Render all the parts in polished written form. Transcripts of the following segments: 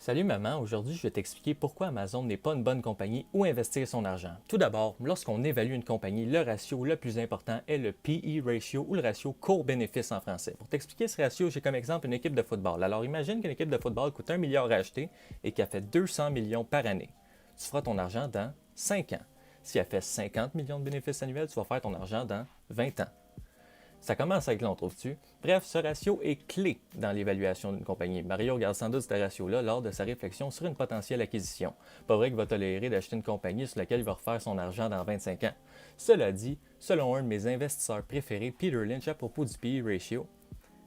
Salut maman, aujourd'hui je vais t'expliquer pourquoi Amazon n'est pas une bonne compagnie où investir son argent. Tout d'abord, lorsqu'on évalue une compagnie, le ratio le plus important est le PE ratio ou le ratio court-bénéfice en français. Pour t'expliquer ce ratio, j'ai comme exemple une équipe de football. Alors imagine qu'une équipe de football coûte 1 milliard à acheter et qu'elle fait 200 millions par année. Tu feras ton argent dans 5 ans. Si elle fait 50 millions de bénéfices annuels, tu vas faire ton argent dans 20 ans. Ça commence avec long, trouves-tu? Bref, ce ratio est clé dans l'évaluation d'une compagnie. Mario regarde sans doute ce ratio-là lors de sa réflexion sur une potentielle acquisition. Pas vrai qu'il va tolérer d'acheter une compagnie sur laquelle il va refaire son argent dans 25 ans. Cela dit, selon un de mes investisseurs préférés, Peter Lynch, à propos du PE ratio,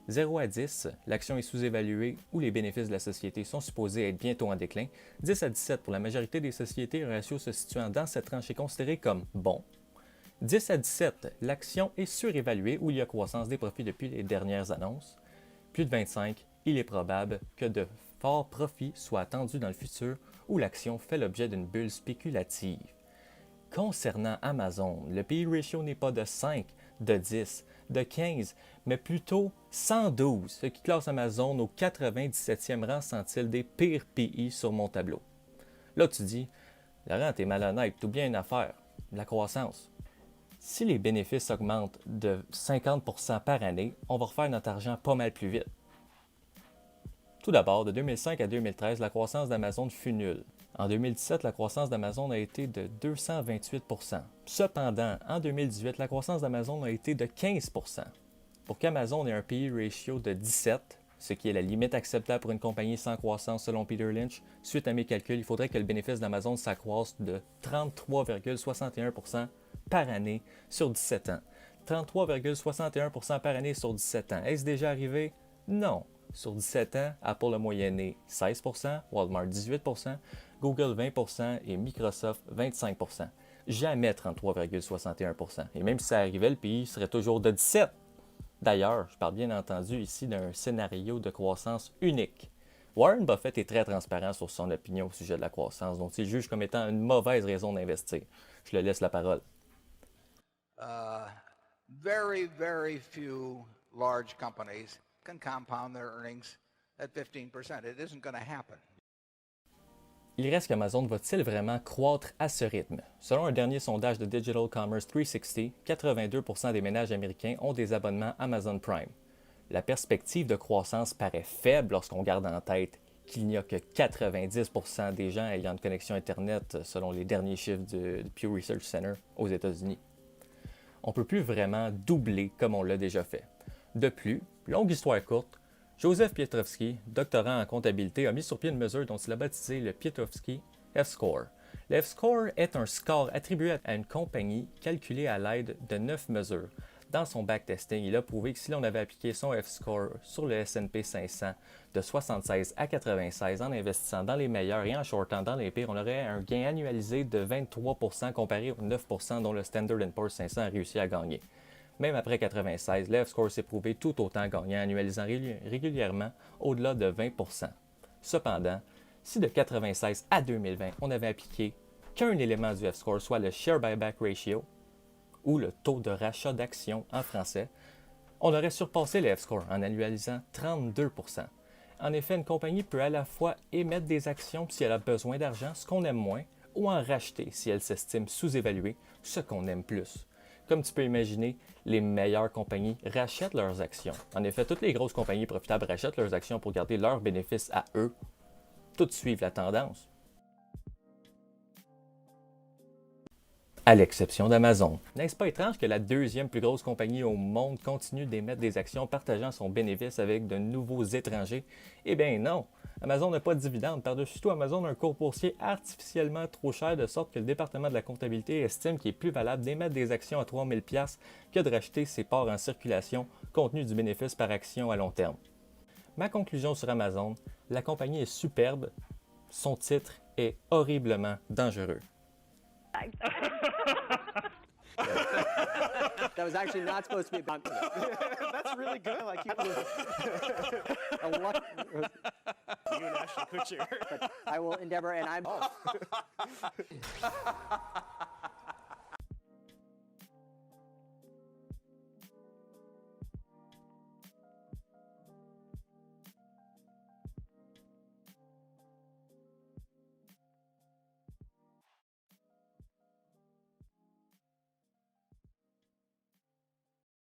0 à 10, l'action est sous-évaluée ou les bénéfices de la société sont supposés être bientôt en déclin. 10 à 17, pour la majorité des sociétés, un ratio se situant dans cette tranche est considéré comme bon. 10 à 17, l'action est surévaluée ou il y a croissance des profits depuis les dernières annonces. Plus de 25, il est probable que de forts profits soient attendus dans le futur ou l'action fait l'objet d'une bulle spéculative. Concernant Amazon, le PE ratio n'est pas de 5, de 10, de 15, mais plutôt 112, ce qui classe Amazon au 97e rang centile des pires PE sur mon tableau. Là, tu dis, Laurent, t'es malhonnête, t'oublies une affaire, la croissance. Si les bénéfices augmentent de 50% par année, on va refaire notre argent pas mal plus vite. Tout d'abord, de 2005 à 2013, la croissance d'Amazon fut nulle. En 2017, la croissance d'Amazon a été de 228%. Cependant, en 2018, la croissance d'Amazon a été de 15%. Pour qu'Amazon ait un PE ratio de 17, ce qui est la limite acceptable pour une compagnie sans croissance selon Peter Lynch, suite à mes calculs, il faudrait que le bénéfice d'Amazon s'accroisse de 33,61% par année sur 17 ans. 33,61% par année sur 17 ans. Est-ce déjà arrivé? Non. Sur 17 ans, Apple a moyenné 16%, Walmart 18%, Google 20% et Microsoft 25%. Jamais 33,61%. Et même si ça arrivait, le pays serait toujours de 17%. D'ailleurs, je parle bien entendu ici d'un scénario de croissance unique. Warren Buffett est très transparent sur son opinion au sujet de la croissance, dont il juge comme étant une mauvaise raison d'investir. Je lui laisse la parole. Very few large companies can compound their earnings at 15%. It isn't going to happen. Il reste qu'Amazon va-t-il vraiment croître à ce rythme? Selon un dernier sondage de Digital Commerce 360, 82% des ménages américains ont des abonnements Amazon Prime. La perspective de croissance paraît faible lorsqu'on garde en tête qu'il n'y a que 90% des gens ayant une connexion Internet selon les derniers chiffres du Pew Research Center aux États-Unis. On ne peut plus vraiment doubler comme on l'a déjà fait. De plus, longue histoire courte, Joseph Pietrowski, doctorant en comptabilité, a mis sur pied une mesure dont il a baptisé le Pietrowski F-score. Le F-score est un score attribué à une compagnie calculé à l'aide de 9 mesures. Dans son backtesting, il a prouvé que si l'on avait appliqué son F-score sur le S&P 500 de 76 à 96 en investissant dans les meilleurs et en shortant dans les pires, on aurait un gain annualisé de 23% comparé aux 9% dont le Standard & Poor's 500 a réussi à gagner. Même après 96, le F-score s'est prouvé tout autant gagnant, annualisant régulièrement au-delà de 20%. Cependant, si de 96 à 2020, on avait appliqué qu'un élément du F-score, soit le Share Buyback Ratio, ou le taux de rachat d'actions en français, on aurait surpassé le F-score en annualisant 32%. En effet, une compagnie peut à la fois émettre des actions si elle a besoin d'argent, ce qu'on aime moins, ou en racheter si elle s'estime sous-évaluée, ce qu'on aime plus. Comme tu peux imaginer, les meilleures compagnies rachètent leurs actions. En effet, toutes les grosses compagnies profitables rachètent leurs actions pour garder leurs bénéfices à eux. Toutes suivent la tendance. À l'exception d'Amazon. N'est-ce pas étrange que la deuxième plus grosse compagnie au monde continue d'émettre des actions partageant son bénéfice avec de nouveaux étrangers? Eh bien non! Amazon n'a pas de dividendes. Par-dessus tout, Amazon a un cours boursier artificiellement trop cher de sorte que le département de la comptabilité estime qu'il est plus valable d'émettre des actions à 3 000 $ que de racheter ses parts en circulation compte tenu du bénéfice par action à long terme. Ma conclusion sur Amazon, la compagnie est superbe, son titre est horriblement dangereux. That was actually not supposed to be about. That's really good. Like you, you and Ashton Kutcher. I will endeavor, and I'm.